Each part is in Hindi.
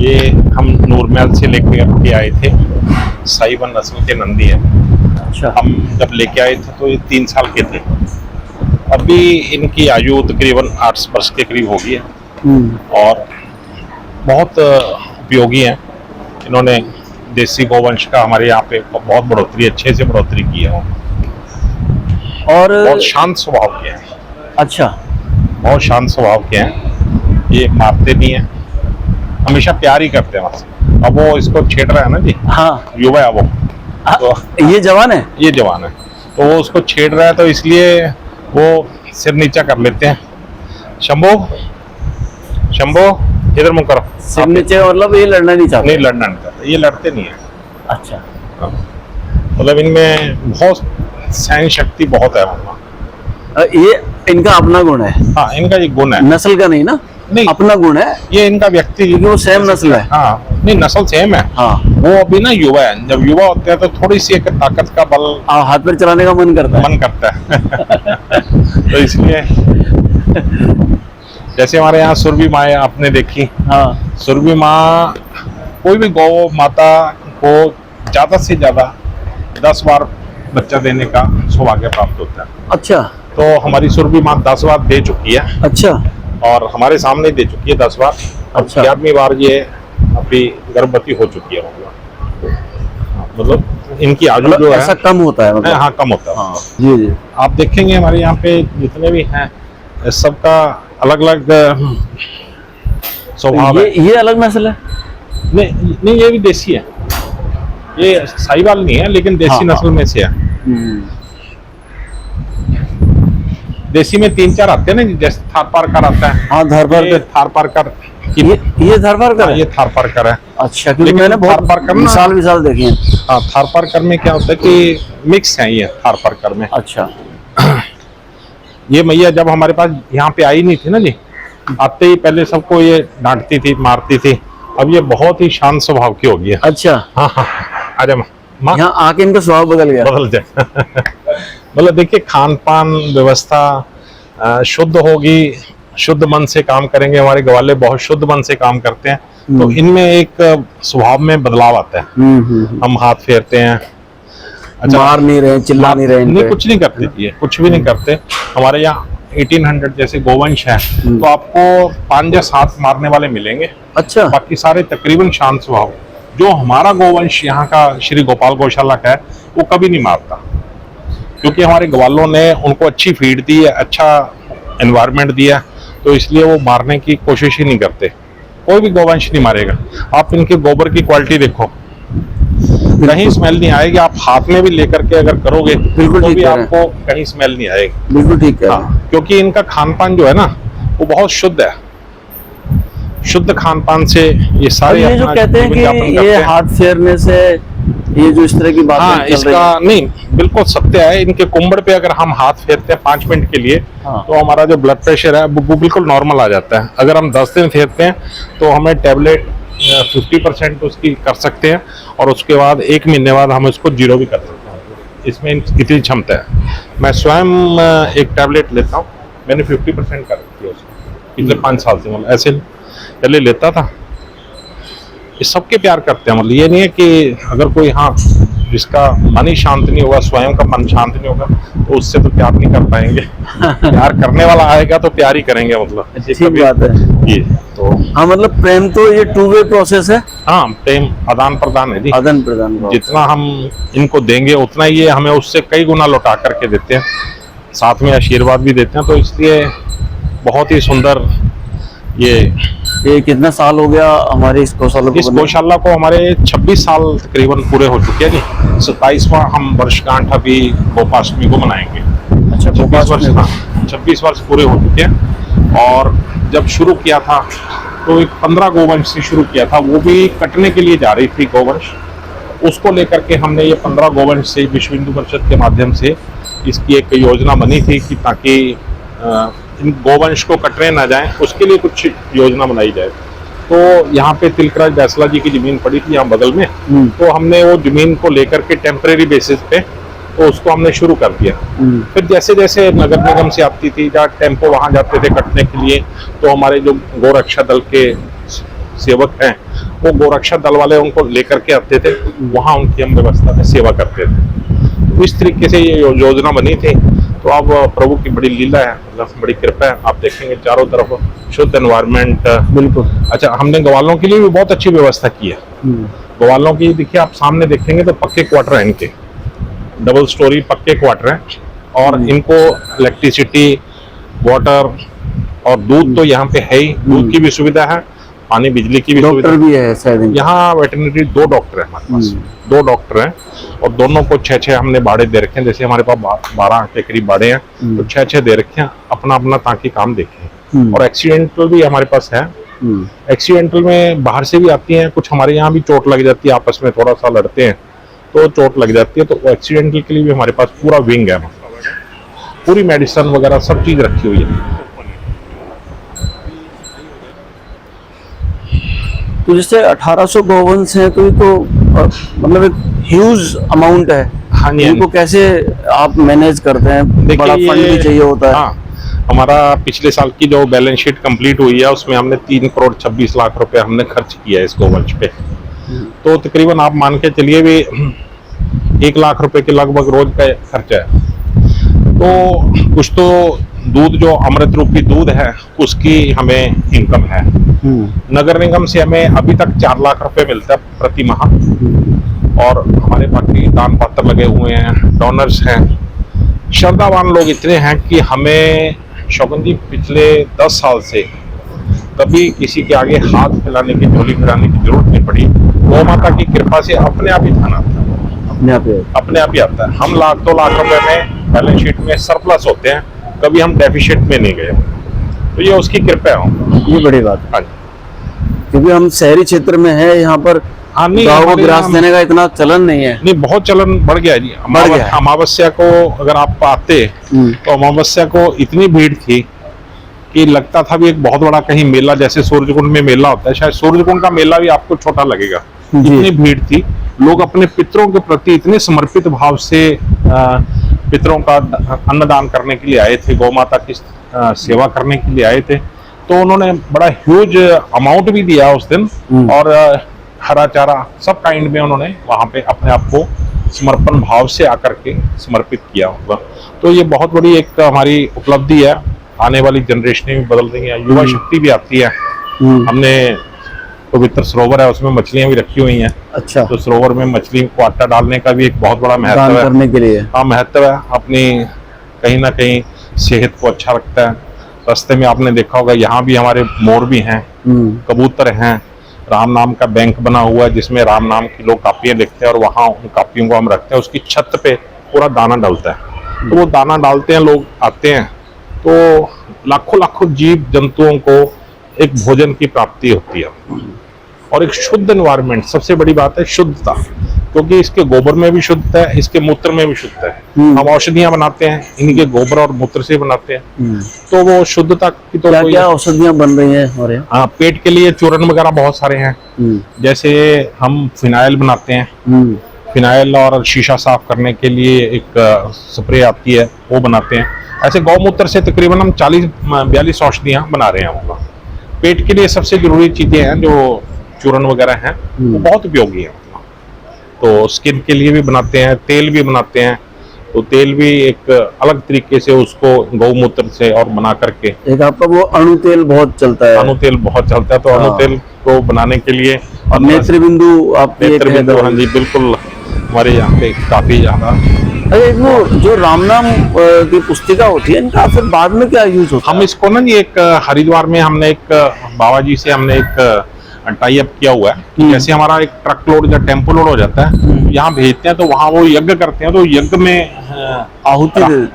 ये हम नूरमहल से लेके के आए थे, साहिवाल नस्ल के नंदी है। अच्छा। हम जब लेके आए थे तो ये 3 साल के थे। अभी इनकी आयु तकरीबन 8 वर्ष के करीब होगी है और बहुत उपयोगी हैं। इन्होंने देसी गोवंश का हमारे यहाँ पे बहुत बढ़ोतरी, अच्छे से बढ़ोतरी की है और बहुत शांत स्वभाव के हैं। अच्छा, बहुत शांत स्वभाव के हैं, ये मारते नहीं हैं, हमेशा प्यार ही करते हैं बस। अब वो इसको छेड़ रहा है ना जी, हाँ, युवा है वो, तो ये जवान है। ये जवान है तो वो उसको छेड़ रहा है, तो इसलिए वो सिर नीचा कर लेते हैं। शंभू, शंभू इधर मुंह करो। सिर नीचे मतलब ये लड़ना नहीं चाहते। नहीं, लड़ना नहीं चाहते, ये लड़ते नहीं है। अच्छा। मतलब इनमें बहुत सहन शक्ति बहुत है मतलब। ये इनका अपना गुण है। हाँ, इनका ये गुण है, नस्ल का नहीं ना, नहीं अपना गुण है, ये इनका व्यक्ति, क्योंकि वो सेम नस्ल है। हाँ, नहीं नस्ल सेम है। हाँ, वो अभी ना युवा है, जब युवा होते हैं तो थोड़ी सी एक ताकत का बल हाथ पैर चलाने का मन करता है। मन करता है तो इसलिए जैसे हमारे यहाँ सुरभि माँ आपने देखी। हाँ, सुरभि माँ कोई भी गौ माता को ज्यादा से ज्यादा 10 बार बच्चा देने का सौभाग्य प्राप्त होता है। अच्छा। तो हमारी सुरभि माँ 10 बार दे चुकी है अच्छा। और हमारे सामने दे चुकी है 10 बार। अच्छा। 11वीं बार ये अभी गर्भवती हो चुकी है। मतलब इनकी आयु जो है ऐसा कम होता है मतलब। हाँ, कम होता है। हाँ, जी जी। आप देखेंगे हमारे यहाँ पे जितने भी हैं सबका अलग अलग स्वभाव है। ये अलग नस्ल है। नहीं नहीं, ये भी देसी है, ये साहिवाल नहीं है लेकिन देसी हाँ, नस्ल में से है। देसी में 3-4 आते हैं ना, जैसे थारपारकर आता है। हाँ, थारपारकर। थारपारकर ये थारपारकर है। ये थारपारकर है। अच्छा, क्योंकि लेकिन मैंने बहुत थारपारकर ना- विशाल देखे हैं। हाँ, थारपारकर में क्या होता है कि मिक्स है ये थारपारकर में। अच्छा। ये मैया जब हमारे पास यहाँ पे आई नहीं थी ना जी, आते ही पहले सबको ये डांटती थी, मारती थी। अब ये बहुत ही शांत स्वभाव की हो गई है। अच्छा, हाँ हाँ, अरे माँ यहाँ आके इनका स्वभाव बदल गया। बदल जाए मतलब देखिए, खान पान व्यवस्था शुद्ध होगी, शुद्ध मन से काम करेंगे। हमारे ग्वाले बहुत शुद्ध मन से काम करते हैं, तो इनमें एक स्वभाव में बदलाव आता है। हम हाथ फेरते हैं, अच्छा मार नहीं रहे, चिल्ला नहीं रहे, नहीं कुछ नहीं करते ये, कुछ भी नहीं करते। हमारे यहाँ 1800 जैसे गोवंश है, तो आपको 5 या 7 मारने वाले मिलेंगे। अच्छा। बाकी सारे तकरीबन शांत स्वभाव। जो हमारा गोवंश यहाँ का श्री गोपाल गौशाला का है, वो कभी नहीं मारता, क्योंकि हमारे ग्वालों ने उनको अच्छी फीड दी है, अच्छा एनवायरनमेंट दिया, तो इसलिए वो मारने की कोशिश ही नहीं करते। कोई भी गोवंश नहीं मारेगा। आप इनके गोबर की क्वालिटी देखो, कहीं स्मेल नहीं आएगी। आप हाथ में भी लेकर के अगर करोगे बिल्कुल तो ठीक भी है, आपको कहीं स्मेल नहीं आएगी। बिल्कुल ठीक है। हाँ, क्योंकि इनका खान पान जो है ना, वो बहुत शुद्ध है। शुद्ध खान पान से ये सारे ये जो अपना कहते हैं जीवन यापन कि करते ये हैं। हाथ फेरने से ये जो इस तरह की बातें हाँ, चल रही इसका हैं। नहीं, बिल्कुल सत्य है। इनके कुंबड़ पे अगर हम हाथ फेरते हैं 5 मिनट के लिए, हाँ। तो हमारा जो ब्लड प्रेशर है वो बिल्कुल नॉर्मल आ जाता है। अगर हम 10 दिन फेरते हैं तो हमें टेबलेट 50% उसकी कर सकते हैं, और उसके बाद 1 महीने बाद हम उसको 0 भी कर सकते हैं। इसमें इतनी क्षमता है। मैं स्वयं एक टैबलेट लेता हूँ, मैंने 50% कर रखी है उसको पिछले 5 साल से। मतलब ऐसे पहले लेता था। ये सबके प्यार करते हैं, मतलब ये नहीं है कि अगर कोई, हाँ, जिसका मन ही शांत नहीं होगा, स्वयं का मन शांत नहीं होगा, तो उससे तो प्यार नहीं कर पाएंगे। प्यार करने वाला आएगा तो प्यार ही करेंगे, मतलब ठीक बात है। ये तो हाँ, मतलब प्रेम तो ये 2 वे प्रोसेस है। हाँ, प्रेम आदान प्रदान है जी। आदान प्रदान। जितना हम इनको देंगे उतना ये हमें उससे कई गुना लौटा करके देते हैं, साथ में आशीर्वाद भी देते हैं। तो इसलिए बहुत ही सुंदर ये कितना साल हो गया हमारे इस गौशाला को? इस गौशाला को हमारे 26 साल तकरीबन पूरे हो चुके हैं जी। 27वां हम वर्षगांठ अभी गोपाष्टमी को मनाएंगे। अच्छा, 26 वर्ष, हाँ, 26 वर्ष पूरे हो चुके हैं। और जब शुरू किया था तो एक 15 गोवंश से शुरू किया था, वो भी कटने के लिए जा रही थी गोवंश। उसको लेकर के हमने ये 15 गोवंश से विश्व हिंदू परिषद के माध्यम से इसकी एक योजना बनी थी कि ताकि इन गोवंश को कटने ना जाए, उसके लिए कुछ योजना बनाई जाए। तो यहाँ पे तिलकराज बैसला जी की जमीन पड़ी थी यहाँ बगल में, तो हमने वो जमीन को लेकर के टेम्परेरी बेसिस पे तो उसको हमने शुरू कर दिया। फिर जैसे जैसे नगर निगम से आती थी या टेम्पो वहाँ जाते थे कटने के लिए, तो हमारे जो गोरक्षा दल के सेवक हैं वो गोरक्षा दल वाले उनको लेकर के आते थे, वहाँ उनकी हम व्यवस्था में सेवा करते थे। तो इस तरीके से ये योजना बनी थी। तो अब प्रभु की बड़ी लीला है, मतलब बड़ी कृपा है। आप देखेंगे चारों तरफ शुद्ध एनवायरनमेंट। बिल्कुल। अच्छा, हमने ग्वालों के लिए भी बहुत अच्छी व्यवस्था की है। ग्वालों की देखिए, आप सामने देखेंगे तो पक्के क्वार्टर हैं इनके, डबल स्टोरी पक्के क्वार्टर हैं, और इनको इलेक्ट्रिसिटी, वाटर और दूध तो यहाँ पे है ही, दूध की भी सुविधा है, पानी बिजली की भी सुविधा डॉक्टर भी है शायद यहाँ। वेटरनरी 2 डॉक्टर है हमारे पास, 2 डॉक्टर हैं, और दोनों को 6-6 हमने बाड़े दे रखे हैं। जैसे हमारे पास 12 के करीब बाड़े हैं, तो 6-6 दे रखे हैं, अपना अपना ताकि काम देखें। और एक्सीडेंटल भी हमारे पास है। एक्सीडेंटल में बाहर से भी आती हैं, कुछ हमारे यहाँ भी चोट लग जाती है, आपस में थोड़ा सा लड़ते हैं तो चोट लग जाती है, तो एक्सीडेंटल के लिए भी हमारे पास पूरा विंग है, पूरी मेडिसिन वगैरह सब चीज रखी हुई है। तो जैसे 1800 गोवंश हैं, तो ये तो मतलब एक ह्यूज अमाउंट है। हाँ जी, इनको कैसे आप मैनेज करते हैं? बड़ा फंड भी चाहिए होता है। हाँ, हमारा पिछले साल की जो बैलेंस शीट कंप्लीट हुई है उसमें हमने 3 करोड़ 26 लाख रुपए हमने खर्च किया है इस गोवंश पे। तो तकरीबन आप मान के चलिए भी 1 लाख रुपए के लगभग रोज का खर्चा है। तो कुछ तो दूध जो अमृत रूपी दूध है उसकी हमें इनकम है। नगर निगम से हमें अभी तक 4 लाख रुपए मिलता है प्रति माह, और हमारे बाकी दान पात्र लगे हुए हैं, डोनर्स हैं, श्रद्धावान लोग इतने हैं कि हमें शौकन जी पिछले 10 साल से कभी किसी के आगे हाथ फैलाने की, झोली फैलाने की जरूरत नहीं पड़ी। गौ माता की कृपा से अपने आप ही धन आता है, अपने आप ही आता है। हम 1-2 लाख रुपए में बैलेंस शीट में सरप्लस होते हैं, कभी हम डेफिशिएट में नहीं गए। तो ये उसकी कृपा है। ये बड़ी बात है। हाँ, क्योंकि हम शहरी क्षेत्र में है, यहाँ पर गाँव को ग्रास देने का इतना चलन नहीं है। नहीं, बहुत चलन बढ़ गया जी। अमावस्या को अगर आप आते तो अमावस्या को इतनी भीड़ थी कि लगता था भी एक बहुत बड़ा कहीं मेला, जैसे सूर्यकुंड में मेला होता है, शायद सूर्यकुंड का मेला भी आपको छोटा लगेगा, इतनी भीड़ थी। लोग अपने पितरों के प्रति इतने समर्पित भाव से पितरों का अन्नदान करने के लिए आए थे, गौ माता की सेवा करने के लिए आए थे। तो उन्होंने बड़ा ह्यूज अमाउंट भी दिया उस दिन, और हरा चारा सब काइंड में उन्होंने वहां पे अपने आप को समर्पण भाव से आकर के समर्पित किया होगा। तो ये बहुत बड़ी एक हमारी उपलब्धि है। आने वाली जनरेशनें भी बदल रही हैं, युवा शक्ति भी आती है। हमने पवित्र सरोवर है, उसमें मछलियां भी रखी हुई हैं। अच्छा। तो सरोवर में मछली को आटा डालने का भी एक बहुत बड़ा महत्व है, करने के लिए। हाँ, महत्व है। अपनी कहीं ना कहीं सेहत को अच्छा रखता है। रास्ते में आपने देखा होगा, यहाँ भी हमारे मोर भी हैं, कबूतर हैं, राम नाम का बैंक बना हुआ है जिसमें राम नाम की लोग कापियां लिखते हैं, और वहाँ उन कापियों को हम रखते हैं। उसकी छत पे पूरा दाना डालता है, तो वो दाना डालते हैं, लोग आते हैं, तो लाखों लाखों जीव जंतुओं को एक भोजन की प्राप्ति होती है। और एक शुद्ध एनवायरनमेंट, सबसे बड़ी बात है शुद्धता, क्योंकि इसके गोबर में भी शुद्ध है, इसके मूत्र में भी शुद्ध है। हम औषधियां बनाते हैं इनके गोबर और मूत्र से बनाते हैं, तो वो शुद्धता की तो क्या औषधियां बन रही हैं हमारे? हाँ, पेट के लिए चूर्ण वगैरह बहुत सारे हैं। जैसे हम फिनाइल बनाते हैं, फिनाइल, और शीशा साफ करने के लिए एक स्प्रे आती है, वो बनाते हैं। ऐसे गौमूत्र से तकरीबन हम 40-42 औषधियां बना रहे हैं। पेट के लिए सबसे जरूरी चीजें हैं जो चूर्ण वगैरह हैं, वो बहुत उपयोगी है। तो स्किन के लिए भी बनाते हैं, तेल भी बनाते हैं। तो तेल भी एक अलग तरीके से उसको गौमूत्र से और बना करके, एक आपका वो अणु तेल बहुत चलता है। अणु तेल बहुत चलता है, तो अणु तेल को बनाने के लिए नेत्र बिंदु, हाँ जी बिल्कुल, हमारे यहाँ पे काफी ज्यादा। अरे वो जो राम नाम की पुस्तिका होती है, इनका फिर बाद में क्या यूज होता है? हम इसको ना जी एक हरिद्वार में हमने एक बाबा जी से हमने एक टाई अप किया हुआ है कि जैसे हमारा एक ट्रक लोड या टेम्पो लोड हो जाता है, यहाँ भेजते हैं, तो वहाँ वो यज्ञ करते हैं, तो यज्ञ में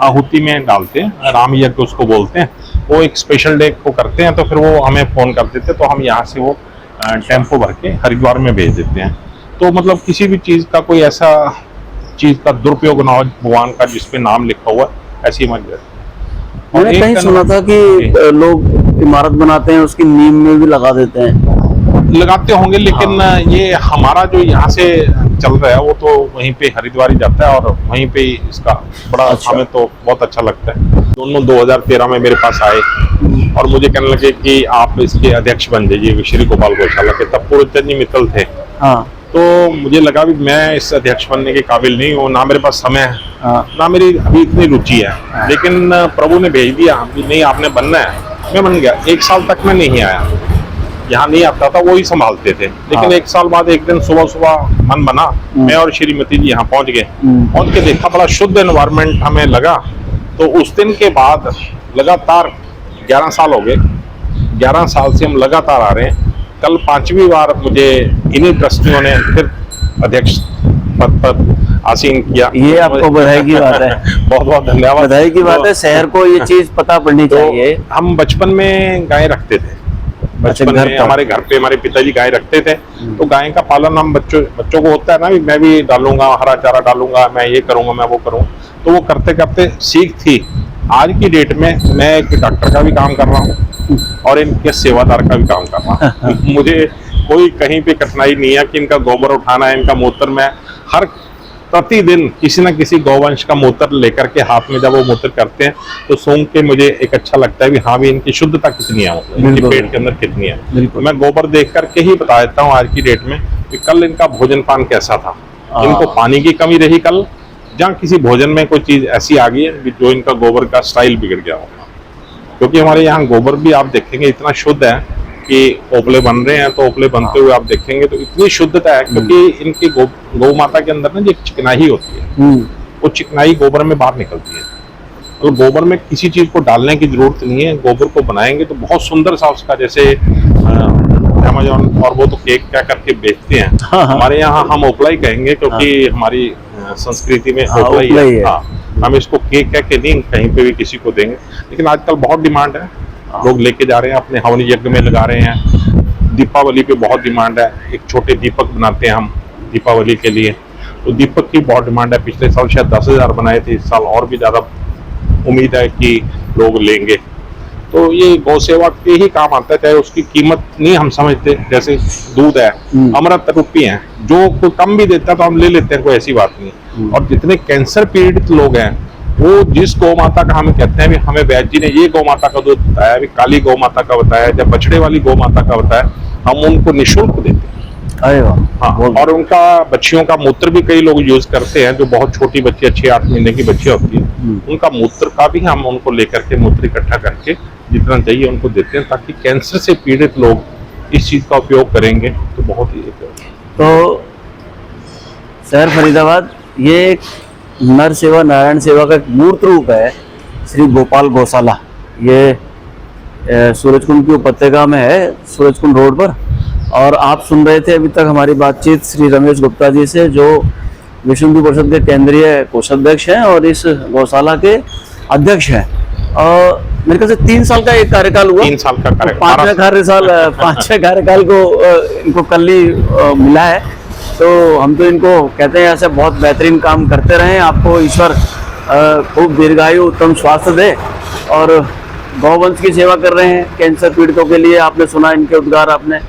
आहुति में डालते हैं, राम यज्ञ उसको बोलते हैं। वो एक स्पेशल डे को करते हैं, तो फिर वो हमें फोन कर देते हैं, तो हम यहाँ से वो टेम्पो भर के हरिद्वार में भेज देते हैं। तो मतलब किसी भी चीज का कोई ऐसा चीज का दुरुपयोग ना हो भगवान का जिसपे नाम लिखा हुआ, ऐसी मत। मैंने कहीं सुना था कि लोग इमारत बनाते हैं, उसकी नींव में भी लगा देते हैं। लगाते होंगे, लेकिन ये हमारा जो यहाँ से चल रहा है वो तो वहीं पे हरिद्वार ही जाता है, और वहीं पे इसका बड़ा हमें तो बहुत अच्छा लगता है। दोनों 2013 में मेरे पास आए और मुझे कहने लगे कि आप इसके अध्यक्ष बन जाइए श्री गोपाल गौशाला के। तब पूर्णचंद जी मित्तल थे। हाँ। तो मुझे लगा भी मैं इस अध्यक्ष बनने के काबिल नहीं हूँ, ना मेरे पास समय है, हाँ। ना मेरी अभी इतनी रुचि है। हाँ। लेकिन प्रभु ने भेज दिया कि नहीं आपने बनना है। मैं बन गया। 1 साल तक मैं नहीं आया, यहाँ नहीं आता था, वो ही संभालते थे। लेकिन हाँ। 1 साल बाद एक दिन सुबह सुबह मन बना, मैं और श्रीमती जी यहाँ पहुँच गए। पहुँच के देखा, बड़ा शुद्ध एनवायरनमेंट हमें लगा। तो उस दिन के बाद लगातार 11 साल हो गए, 11 साल से हम लगातार आ रहे हैं। कल 5वीं बार मुझे इन्हीं ट्रस्टियों ने फिर अध्यक्ष पद पर आसीन किया। ये आपको बधाई की बात है। बहुत बहुत धन्यवाद। बधाई की बात है, शहर को ये चीज पता पड़नी चाहिए। हम बचपन में गाय रखते थे, बचपन में हमारे घर पे हमारे पिताजी गाय रखते थे। तो गाय का पालन हम बच्चों को होता है ना, मैं भी डालूंगा, हरा चारा डालूंगा, मैं ये करूंगा, मैं वो करूंगा। तो वो करते करते सीख थी। आज की डेट में मैं एक डॉक्टर का भी काम कर रहा हूँ और इनके सेवादार का भी काम कर रहा हूँ। मुझे कोई कहीं पे कठिनाई नहीं है कि इनका गोबर उठाना है, इनका मूत्र। मैं हर प्रतिदिन किसी न किसी गौवंश का मूत्र लेकर के हाथ में जब वो मूत्र करते हैं तो सूंघ के मुझे एक अच्छा लगता है भी हाँ भी इनकी शुद्धता कितनी है, इनके पेट के अंदर कितनी है। तो मैं गोबर देख करके ही बता देता हूँ आज की डेट में कि कल इनका भोजन पान कैसा था, इनको पानी की कमी रही कल, जहाँ किसी भोजन में कोई चीज ऐसी आ गई है जो इनका गोबर का स्टाइल बिगड़ गया होगा। क्योंकि हमारे यहाँ गोबर भी आप देखेंगे इतना शुद्ध है कि ओपले बन रहे हैं, तो ओपले बनते हुए आप देखेंगे तो इतनी शुद्धता है। क्योंकि इनकी गौ माता के अंदर ना जो चिकनाई होती है, वो चिकनाई गोबर में बाहर निकलती है। तो गोबर में किसी चीज को डालने की जरूरत नहीं है, गोबर को बनाएंगे तो बहुत सुंदर सा उसका, जैसे अमेज़न और वो तो केक क्या करके बेचते हैं। हाँ। हमारे यहाँ हम ओपला ही कहेंगे क्योंकि हमारी संस्कृति में ओपला ही है। हाँ। हम इसको केक कह के नहीं कहीं पे भी किसी को देंगे। लेकिन आजकल बहुत डिमांड है, लोग लेके जा रहे हैं, अपने हवन यज्ञ में लगा रहे हैं। दीपावली पे बहुत डिमांड है, एक छोटे दीपक बनाते हैं हम दीपावली के लिए, तो दीपक की बहुत डिमांड है। पिछले साल शायद 10,000 बनाए थे, इस साल और भी ज्यादा उम्मीद है कि लोग लेंगे। तो ये गौ सेवा के ही काम आता है, चाहे उसकी कीमत नहीं हम समझते। जैसे दूध है, अमृत रूपी है, जो कोई कम भी देता है तो हम ले लेते हैं, कोई ऐसी बात नहीं। और जितने कैंसर पीड़ित लोग हैं, वो जिस गौ माता का हम कहते हैं भी हमें वैद्य जी ने ये गौ माता का दूध बताया, भी काली गौ माता का बताया, जब बछड़े वाली गौ माता का बताया, हम उनको निःशुल्क देते हैं। अरे वाह। हाँ। और उनका बच्चियों का मूत्र भी कई लोग यूज करते हैं, जो बहुत छोटी बच्ची 6-8 महीने की बच्ची होती है, उनका मूत्र का भी हम उनको लेकर के मूत्र इकट्ठा करके जितना चाहिए उनको देते हैं, ताकि कैंसर से पीड़ित लोग इस चीज का उपयोग करेंगे तो बहुत ही। तो शहर फरीदाबाद ये एक नर सेवा नारायण सेवा का एक मूर्त रूप है, श्री गोपाल गौशाला। ये सूरजकुंड की उपत्यका में है, सूरजकुंड रोड पर। और आप सुन रहे थे अभी तक हमारी बातचीत श्री रमेश गुप्ता जी से, जो विश्व हिंदू परिषद के केंद्रीय कोषाध्यक्ष हैं और इस गौशाला के अध्यक्ष हैं। और मेरे ख्याल से 3 साल का एक कार्यकाल हुआ। 3 साल का कार्यकाल, 5वें कार्यकाल को इनको कल ही मिला है। तो हम तो इनको कहते हैं ऐसे बहुत बेहतरीन काम करते रहे, आपको ईश्वर खूब दीर्घायु उत्तम स्वास्थ्य दे। और गौवंश की सेवा कर रहे हैं, कैंसर पीड़ितों के लिए आपने सुना इनके उद्गार, आपने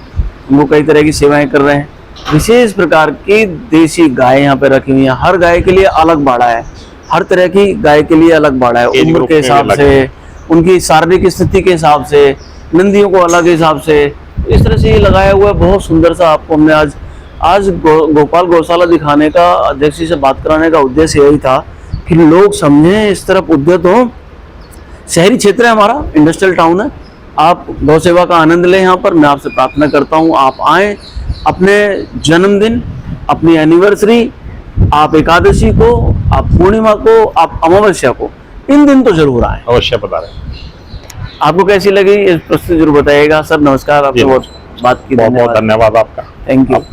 उनको कई तरह की सेवाएं कर रहे हैं। विशेष प्रकार की देसी गाय यहाँ पे रखी हुई है, हर गाय के लिए अलग बाड़ा है, हर तरह की गाय के लिए अलग बाड़ा है, उम्र के हिसाब से, उनकी शारीरिक स्थिति के हिसाब से, नंदियों को अलग हिसाब से, इस तरह से ये लगाया हुआ है। बहुत सुंदर सा आपको हमने आज गोपाल गौशाला दिखाने का, अध्यक्ष जी से बात कराने का उद्देश्य यही था कि लोग समझें, इस तरफ उद्यत हो। शहरी क्षेत्र है हमारा, इंडस्ट्रियल टाउन है, आप गौ सेवा का आनंद लें। यहाँ पर मैं आपसे प्रार्थना करता हूँ आप आएँ, अपने जन्मदिन, अपनी एनिवर्सरी, आप एकादशी को, आप पूर्णिमा को, आप अमावस्या को, इन दिन तो जरूर आए, अवश्य बता रहे। आपको कैसी लगी इस प्रस्तुति जरूर बताइएगा। सर नमस्कार, आपसे बहुत बात की, बहुत धन्यवाद आपका। Thank you.